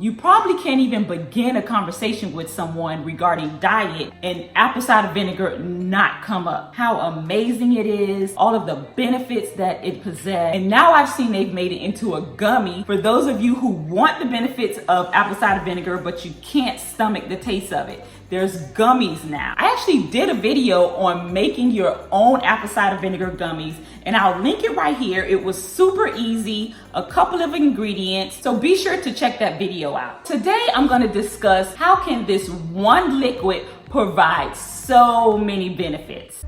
You probably can't even begin a conversation with someone regarding diet and apple cider vinegar not come up. How amazing it is, all of the benefits that it possesses. And now I've seen they've made it into a gummy for those of you who want the benefits of apple cider vinegar, but you can't stomach the taste of it. There's gummies now. I actually did a video on making your own apple cider vinegar gummies, and I'll link it right here. It was super easy, a couple of ingredients, so be sure to check that video out. Today, I'm gonna discuss how can this one liquid provide so many benefits.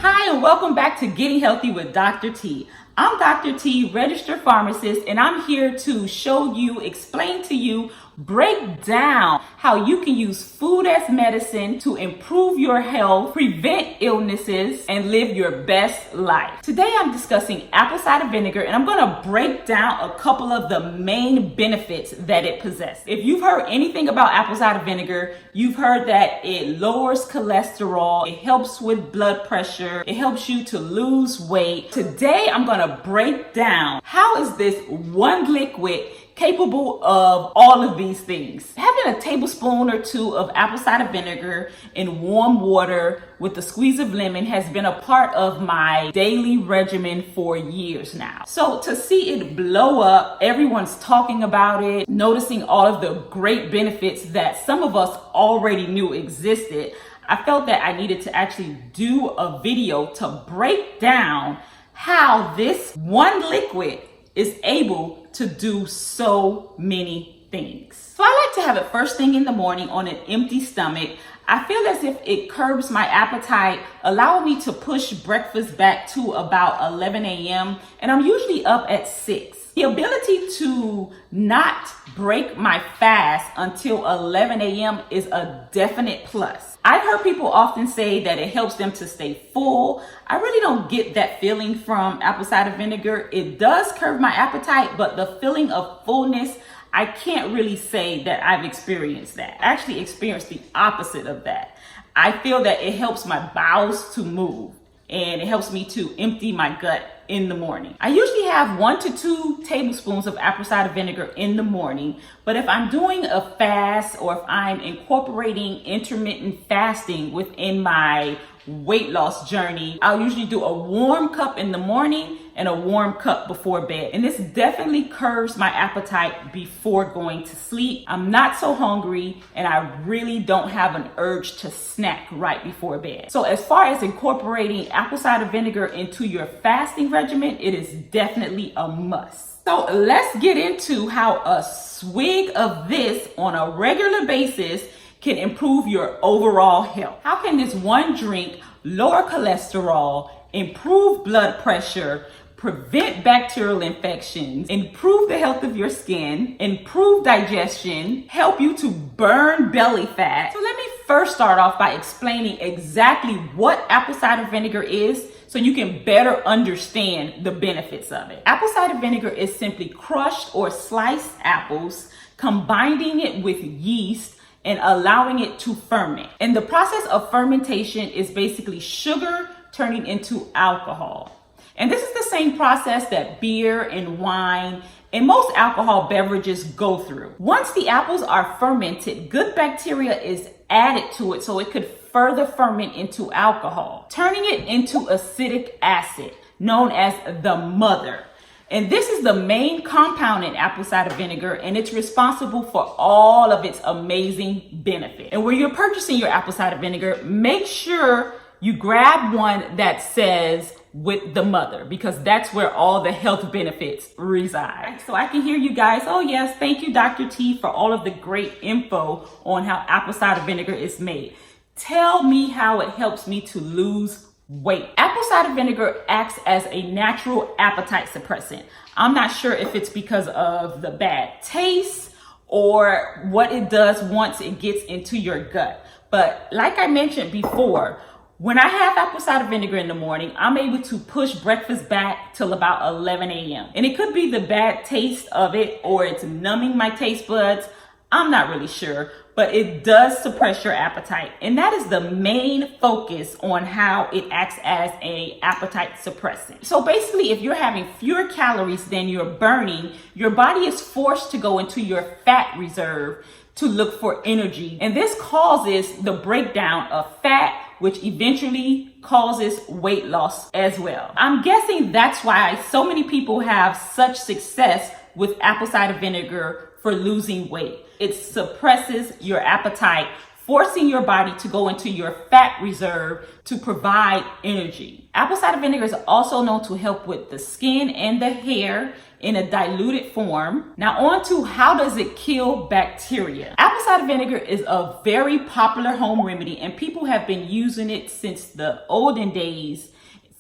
Hi, and welcome back to Getting Healthy with Dr. T. I'm Dr. T, registered pharmacist, and I'm here to show you, explain to you, break down how you can use food as medicine to improve your health, prevent illnesses, and live your best life. Today I'm discussing apple cider vinegar, and I'm gonna break down a couple of the main benefits that it possesses. If you've heard anything about apple cider vinegar, you've heard that it lowers cholesterol, it helps with blood pressure, it helps you to lose weight. Today I'm gonna break down how is this one liquid capable of all of these things. Having a tablespoon or two of apple cider vinegar in warm water with a squeeze of lemon has been a part of my daily regimen for years now. So to see it blow up, everyone's talking about it, noticing all of the great benefits that some of us already knew existed, I felt that I needed to actually do a video to break down how this one liquid is able to do so many things. So I like to have it first thing in the morning on an empty stomach. I feel as if it curbs my appetite, allowing me to push breakfast back to about 11 a.m. and I'm usually up at 6. The ability to not break my fast until 11 a.m. is a definite plus. I've heard people often say that it helps them to stay full. I really don't get that feeling from apple cider vinegar. It does curb my appetite, but the feeling of fullness, I can't really say that I've experienced that. I actually experienced the opposite of that. I feel that it helps my bowels to move and it helps me to empty my gut in the morning. I usually have 1 to 2 tablespoons of apple cider vinegar in the morning, but if I'm doing a fast or if I'm incorporating intermittent fasting within my weight loss journey, I'll usually do a warm cup in the morning and a warm cup before bed. And this definitely curbs my appetite before going to sleep. I'm not so hungry and I really don't have an urge to snack right before bed. So as far as incorporating apple cider vinegar into your fasting regimen, it is definitely a must. So let's get into how a swig of this on a regular basis can improve your overall health. How can this one drink lower cholesterol, improve blood pressure, prevent bacterial infections, improve the health of your skin, improve digestion, help you to burn belly fat? So let me first start off by explaining exactly what apple cider vinegar is so you can better understand the benefits of it. Apple cider vinegar is simply crushed or sliced apples, combining it with yeast and allowing it to ferment. And the process of fermentation is basically sugar turning into alcohol. And this is the same process that beer and wine and most alcohol beverages go through. Once the apples are fermented, good bacteria is added to it so it could further ferment into alcohol, turning it into acetic acid, known as the mother. And this is the main compound in apple cider vinegar, and it's responsible for all of its amazing benefits. And when you're purchasing your apple cider vinegar, make sure you grab one that says with the mother, because that's where all the health benefits reside. So I can hear you guys, oh yes, thank you Dr. T for all of the great info on how apple cider vinegar is made. Tell me how it helps me to lose weight. Apple cider vinegar acts as a natural appetite suppressant. I'm not sure if it's because of the bad taste or what it does once it gets into your gut. But like I mentioned before, when I have apple cider vinegar in the morning, I'm able to push breakfast back till about 11 a.m. And it could be the bad taste of it or it's numbing my taste buds. I'm not really sure, but it does suppress your appetite. And that is the main focus on how it acts as an appetite suppressant. So basically, if you're having fewer calories than you're burning, your body is forced to go into your fat reserve to look for energy. And this causes the breakdown of fat, which eventually causes weight loss as well. I'm guessing that's why so many people have such success with apple cider vinegar for losing weight. It suppresses your appetite, forcing your body to go into your fat reserve to provide energy. Apple cider vinegar is also known to help with the skin and the hair in a diluted form. Now on to how does it kill bacteria? Apple cider vinegar is a very popular home remedy, and people have been using it since the olden days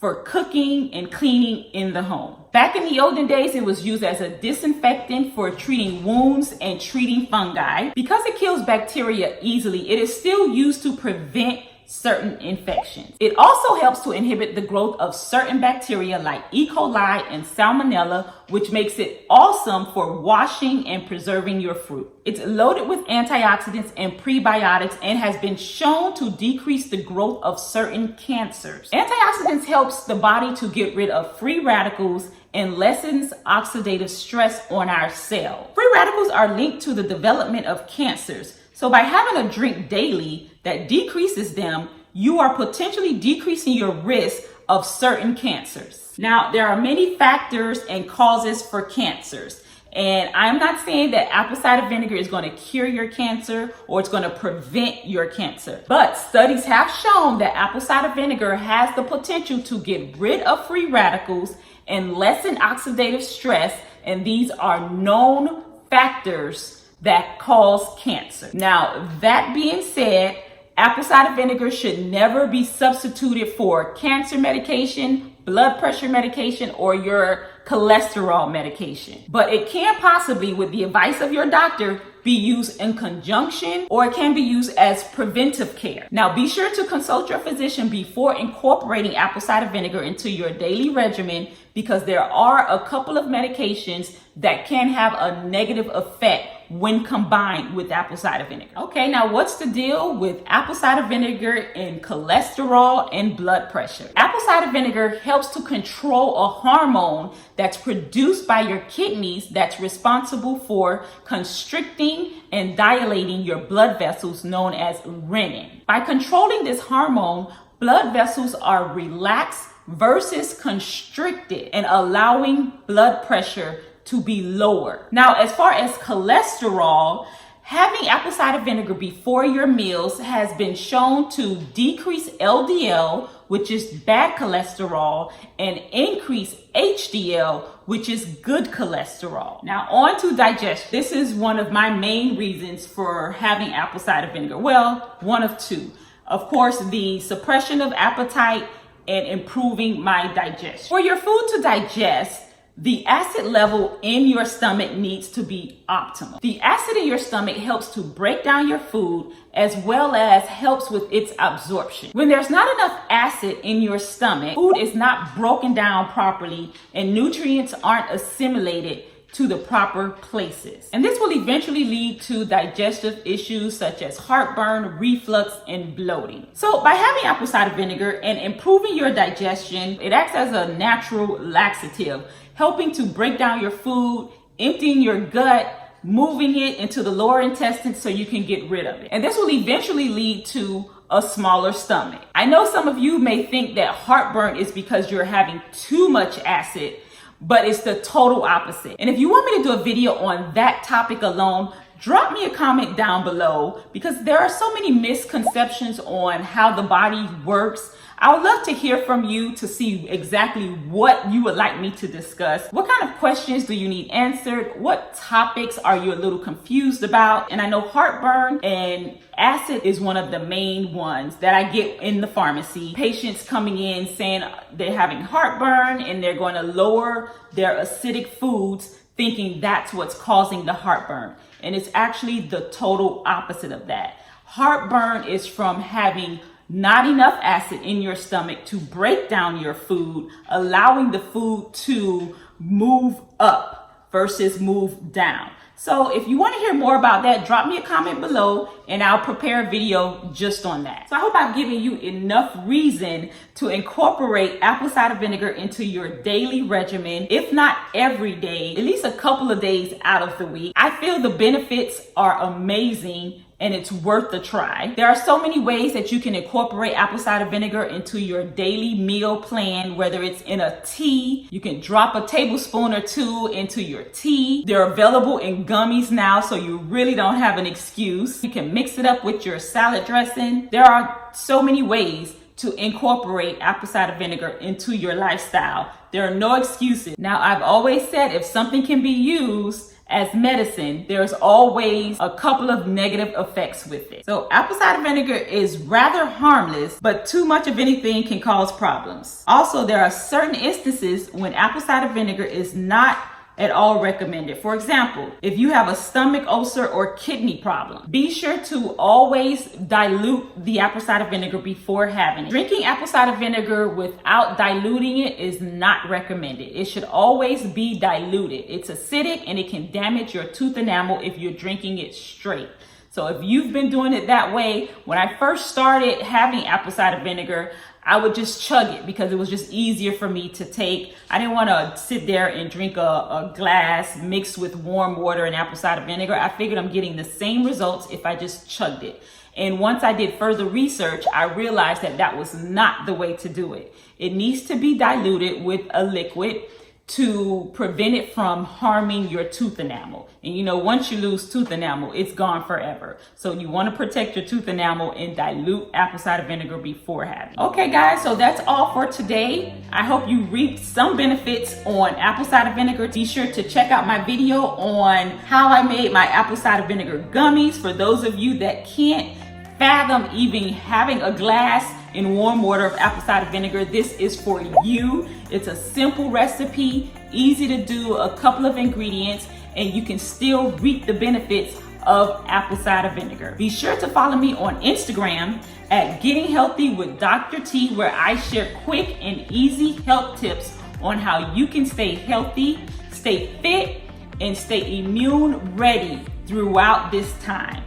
for cooking and cleaning in the home. Back in the olden days, it was used as a disinfectant for treating wounds and treating fungi. Because it kills bacteria easily, it is still used to prevent certain infections. It also helps to inhibit the growth of certain bacteria like E. coli and Salmonella, which makes it awesome for washing and preserving your fruit. It's loaded with antioxidants and prebiotics and has been shown to decrease the growth of certain cancers. Antioxidants helps the body to get rid of free radicals and lessens oxidative stress on our cells. Free radicals are linked to the development of cancers. So by having a drink daily that decreases them, you are potentially decreasing your risk of certain cancers. Now, there are many factors and causes for cancers. And I'm not saying that apple cider vinegar is going to cure your cancer or it's going to prevent your cancer. But studies have shown that apple cider vinegar has the potential to get rid of free radicals and lessen oxidative stress. And these are known factors that cause cancer. Now, that being said, apple cider vinegar should never be substituted for cancer medication, blood pressure medication, or your cholesterol medication. But it can possibly, with the advice of your doctor, be used in conjunction, or it can be used as preventive care. Now, be sure to consult your physician before incorporating apple cider vinegar into your daily regimen, because there are a couple of medications that can have a negative effect when combined with apple cider vinegar. Okay, now what's the deal with apple cider vinegar and cholesterol and blood pressure? Apple cider vinegar helps to control a hormone that's produced by your kidneys that's responsible for constricting and dilating your blood vessels, known as renin. By controlling this hormone, blood vessels are relaxed versus constricted and allowing blood pressure to be lower. Now, as far as cholesterol, having apple cider vinegar before your meals has been shown to decrease LDL, which is bad cholesterol, and increase HDL, which is good cholesterol. Now, on to digestion. This is one of my main reasons for having apple cider vinegar. Well, one of two. Of course, the suppression of appetite and improving my digestion. For your food to digest, the acid level in your stomach needs to be optimal. The acid in your stomach helps to break down your food as well as helps with its absorption. When there's not enough acid in your stomach, food is not broken down properly and nutrients aren't assimilated to the proper places. And this will eventually lead to digestive issues such as heartburn, reflux, and bloating. So by having apple cider vinegar and improving your digestion, it acts as a natural laxative, helping to break down your food, emptying your gut, moving it into the lower intestine so you can get rid of it. And this will eventually lead to a smaller stomach. I know some of you may think that heartburn is because you're having too much acid, but it's the total opposite. And if you want me to do a video on that topic alone, drop me a comment down below, because there are so many misconceptions on how the body works. I would love to hear from you to see exactly what you would like me to discuss. What kind of questions do you need answered? What topics are you a little confused about? And I know heartburn and acid is one of the main ones that I get in the pharmacy. Patients coming in saying they're having heartburn and they're going to lower their acidic foods, thinking that's what's causing the heartburn. And it's actually the total opposite of that. Heartburn is from having not enough acid in your stomach to break down your food, allowing the food to move up versus move down. So if you want to hear more about that, drop me a comment below and I'll prepare a video just on that. So I hope I've given you enough reason to incorporate apple cider vinegar into your daily regimen, if not every day, at least a couple of days out of the week. I feel the benefits are amazing and it's worth a try. There are so many ways that you can incorporate apple cider vinegar into your daily meal plan, whether it's in a tea. You can drop a tablespoon or two into your tea. They're available in gummies now, so you really don't have an excuse. You can mix it up with your salad dressing. There are so many ways to incorporate apple cider vinegar into your lifestyle. There are no excuses. Now, I've always said if something can be used as medicine, there's always a couple of negative effects with it. So apple cider vinegar is rather harmless, but too much of anything can cause problems. Also, there are certain instances when apple cider vinegar is not at all recommended. For example, if you have a stomach ulcer or kidney problem, be sure to always dilute the apple cider vinegar before having it. Drinking apple cider vinegar without diluting it is not recommended. It should always be diluted. It's acidic and it can damage your tooth enamel if you're drinking it straight. So if you've been doing it that way, when I first started having apple cider vinegar, I would just chug it because it was just easier for me to take. I didn't want to sit there and drink a glass mixed with warm water and apple cider vinegar. I figured I'm getting the same results if I just chugged it. And once I did further research, I realized that that was not the way to do it. It needs to be diluted with a liquid to prevent it from harming your tooth enamel. And you know, once you lose tooth enamel, it's gone forever. So you want to protect your tooth enamel and dilute apple cider vinegar before having. Okay guys, so that's all for today. I hope you reaped some benefits on apple cider vinegar. Be sure to check out my video on how I made my apple cider vinegar gummies. For those of you that can't fathom even having a glass in warm water of apple cider vinegar, this is for you. It's a simple recipe, easy to do, a couple of ingredients, and you can still reap the benefits of apple cider vinegar. Be sure to follow me on Instagram at Getting Healthy with Dr. T, where I share quick and easy health tips on how you can stay healthy, stay fit, and stay immune ready throughout this time.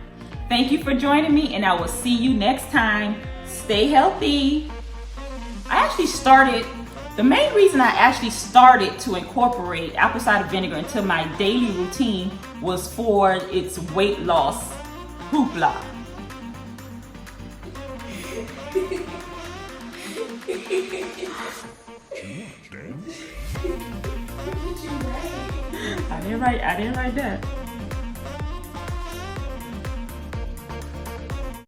Thank you for joining me, and I will see you next time. Stay healthy. The main reason I actually started to incorporate apple cider vinegar into my daily routine was for its weight loss hoopla. I didn't write that.